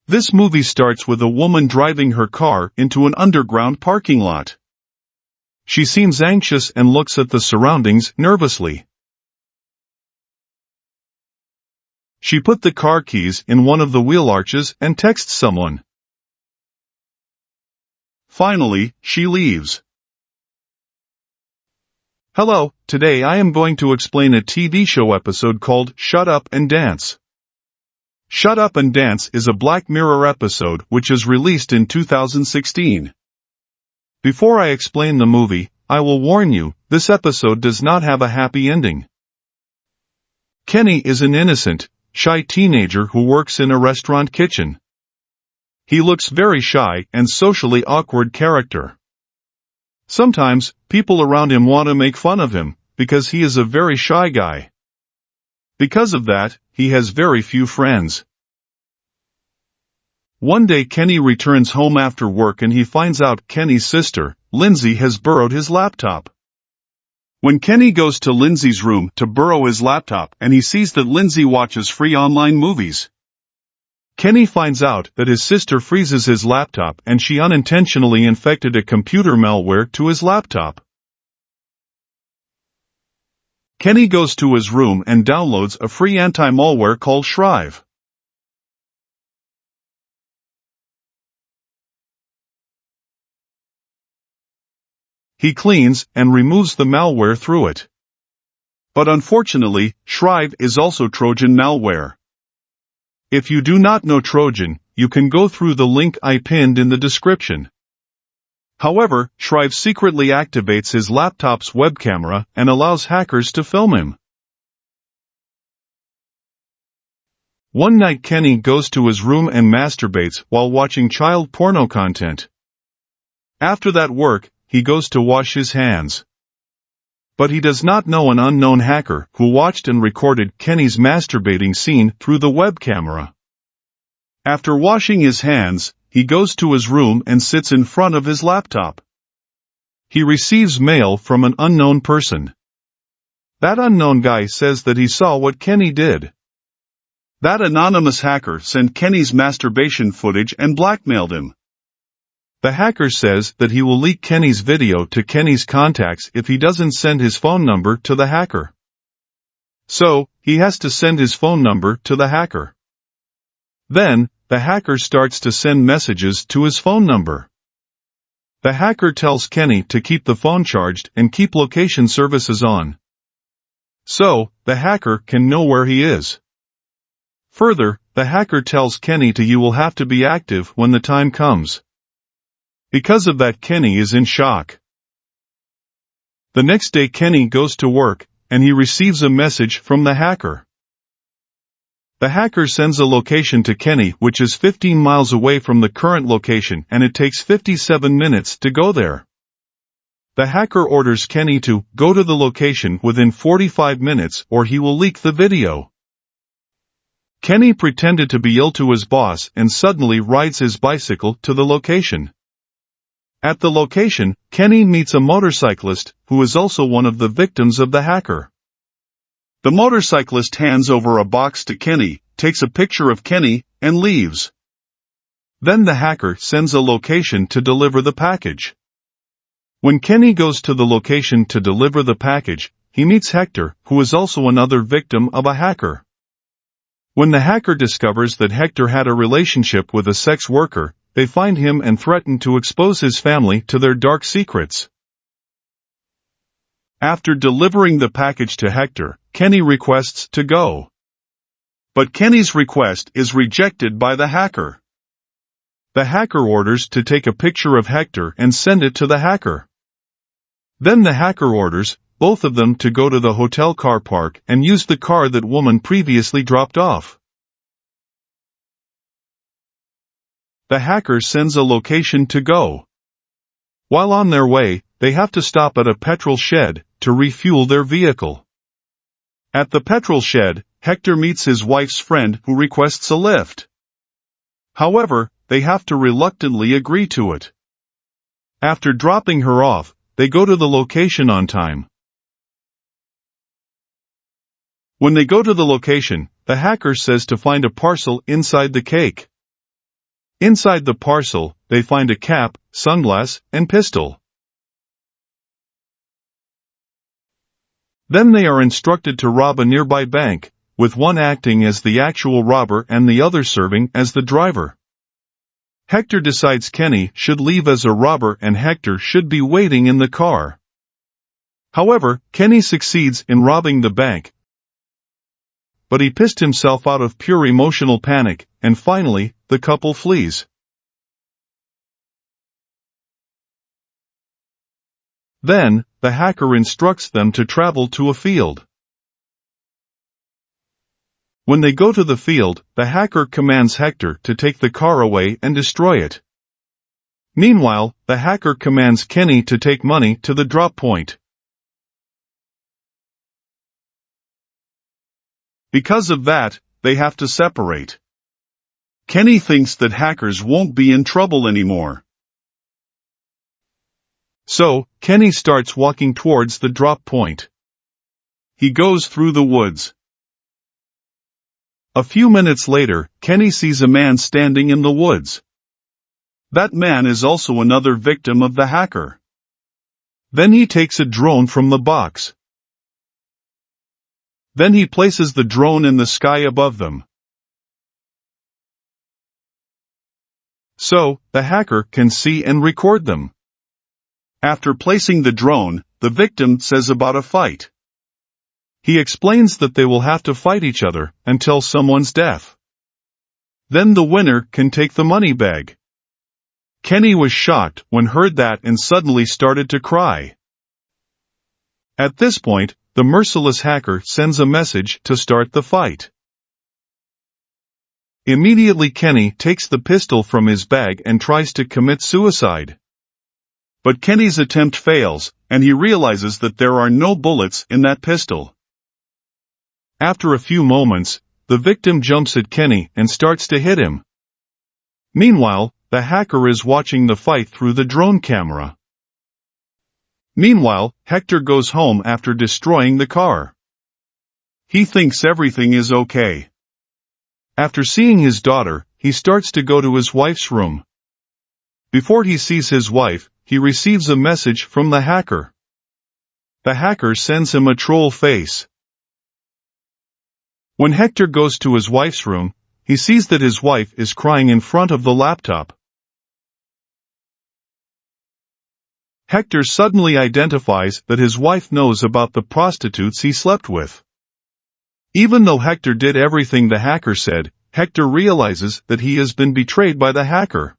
This movie starts with a woman driving her car into an underground parking lot. She seems anxious and looks at the surroundings nervously. She put the car keys in one of the wheel arches and texts someone. Finally, she leaves. Hello, today I am going to explain a TV show episode called Shut Up and Dance. Shut Up and Dance is a Black Mirror episode which is released in 2016. Before I explain the movie, I will warn you, this episode does not have a happy ending. Kenny is an innocent, shy teenager who works in a restaurant kitchen. He looks very shy and socially awkward character. Sometimes, people around him want to make fun of him, because he is a very shy guy. Because of that, he has very few friends. One day Kenny returns home after work and he finds out Kenny's sister, Lindsay, has borrowed his laptop. When Kenny goes to Lindsay's room to borrow his laptop and he sees that Lindsay watches free online movies, Kenny finds out that his sister freezes his laptop and she unintentionally infected a computer malware to his laptop. Kenny goes to his room and downloads a free anti-malware called Shrive. He cleans and removes the malware through it. But unfortunately, Shrive is also Trojan malware. If you do not know Trojan, you can go through the link I pinned in the description. However, Shrive secretly activates his laptop's web camera and allows hackers to film him. One night Kenny goes to his room and masturbates while watching child porno content. After that work, he goes to wash his hands. But he does not know an unknown hacker who watched and recorded Kenny's masturbating scene through the web camera. After washing his hands, he goes to his room and sits in front of his laptop. He receives mail from an unknown person. That unknown guy says that he saw what Kenny did. That anonymous hacker sent Kenny's masturbation footage and blackmailed him. The hacker says that he will leak Kenny's video to Kenny's contacts if he doesn't send his phone number to the hacker. So, he has to send his phone number to the hacker. Then, the hacker starts to send messages to his phone number. The hacker tells Kenny to keep the phone charged and keep location services on. So, the hacker can know where he is. Further, the hacker tells Kenny you will have to be active when the time comes. Because of that, Kenny is in shock. The next day Kenny goes to work, and he receives a message from the hacker. The hacker sends a location to Kenny which is 15 miles away from the current location and it takes 57 minutes to go there. The hacker orders Kenny to go to the location within 45 minutes or he will leak the video. Kenny pretended to be ill to his boss and suddenly rides his bicycle to the location. At the location, Kenny meets a motorcyclist who is also one of the victims of the hacker. The motorcyclist hands over a box to Kenny, takes a picture of Kenny, and leaves. Then the hacker sends a location to deliver the package. When Kenny goes to the location to deliver the package, he meets Hector, who is also another victim of a hacker. When the hacker discovers that Hector had a relationship with a sex worker, they find him and threaten to expose his family to their dark secrets. After delivering the package to Hector, Kenny requests to go. But Kenny's request is rejected by the hacker. The hacker orders to take a picture of Hector and send it to the hacker. Then the hacker orders both of them to go to the hotel car park and use the car that woman previously dropped off. The hacker sends a location to go. While on their way, they have to stop at a petrol shed to refuel their vehicle. At the petrol shed, Hector meets his wife's friend who requests a lift. However, they have to reluctantly agree to it. After dropping her off, they go to the location on time. When they go to the location, the hacker says to find a parcel inside the cake. Inside the parcel, they find a cap, sunglass, and pistol. Then they are instructed to rob a nearby bank, with one acting as the actual robber and the other serving as the driver. Hector decides Kenny should leave as a robber and Hector should be waiting in the car. However, Kenny succeeds in robbing the bank, but he pissed himself out of pure emotional panic, and finally, the couple flees. Then, the hacker instructs them to travel to a field. When they go to the field, the hacker commands Hector to take the car away and destroy it. Meanwhile, the hacker commands Kenny to take money to the drop point. Because of that, they have to separate. Kenny thinks that hackers won't be in trouble anymore. So, Kenny starts walking towards the drop point. He goes through the woods. A few minutes later, Kenny sees a man standing in the woods. That man is also another victim of the hacker. Then he takes a drone from the box. Then he places the drone in the sky above them. So, the hacker can see and record them. After placing the drone, the victim says about a fight. He explains that they will have to fight each other until someone's death. Then the winner can take the money bag. Kenny was shocked when heard that and suddenly started to cry. At this point, the merciless hacker sends a message to start the fight. Immediately Kenny takes the pistol from his bag and tries to commit suicide. But Kenny's attempt fails, and he realizes that there are no bullets in that pistol. After a few moments, the victim jumps at Kenny and starts to hit him. Meanwhile, the hacker is watching the fight through the drone camera. Meanwhile, Hector goes home after destroying the car. He thinks everything is okay. After seeing his daughter, he starts to go to his wife's room. Before he sees his wife, he receives a message from the hacker. The hacker sends him a troll face. When Hector goes to his wife's room, he sees that his wife is crying in front of the laptop. Hector suddenly identifies that his wife knows about the prostitutes he slept with. Even though Hector did everything the hacker said, Hector realizes that he has been betrayed by the hacker.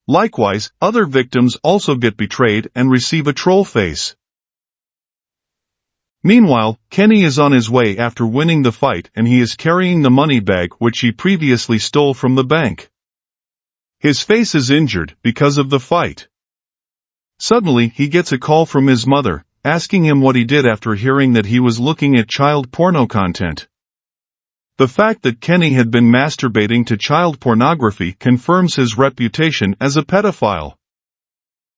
Likewise, other victims also get betrayed and receive a troll face. Meanwhile, Kenny is on his way after winning the fight and he is carrying the money bag which he previously stole from the bank. His face is injured because of the fight. Suddenly, he gets a call from his mother, asking him what he did after hearing that he was looking at child porno content. The fact that Kenny had been masturbating to child pornography confirms his reputation as a pedophile.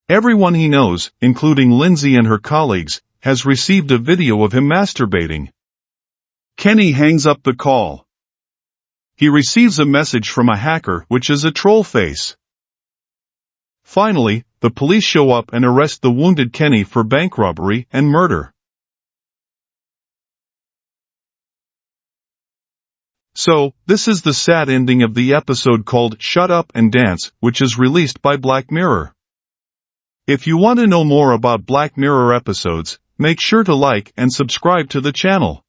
Everyone he knows, including Lindsay and her colleagues, has received a video of him masturbating. Kenny hangs up the call. He receives a message from a hacker which is a troll face. Finally, the police show up and arrest the wounded Kenny for bank robbery and murder. So, this is the sad ending of the episode called Shut Up and Dance, which is released by Black Mirror. If you want to know more about Black Mirror episodes, make sure to like and subscribe to the channel.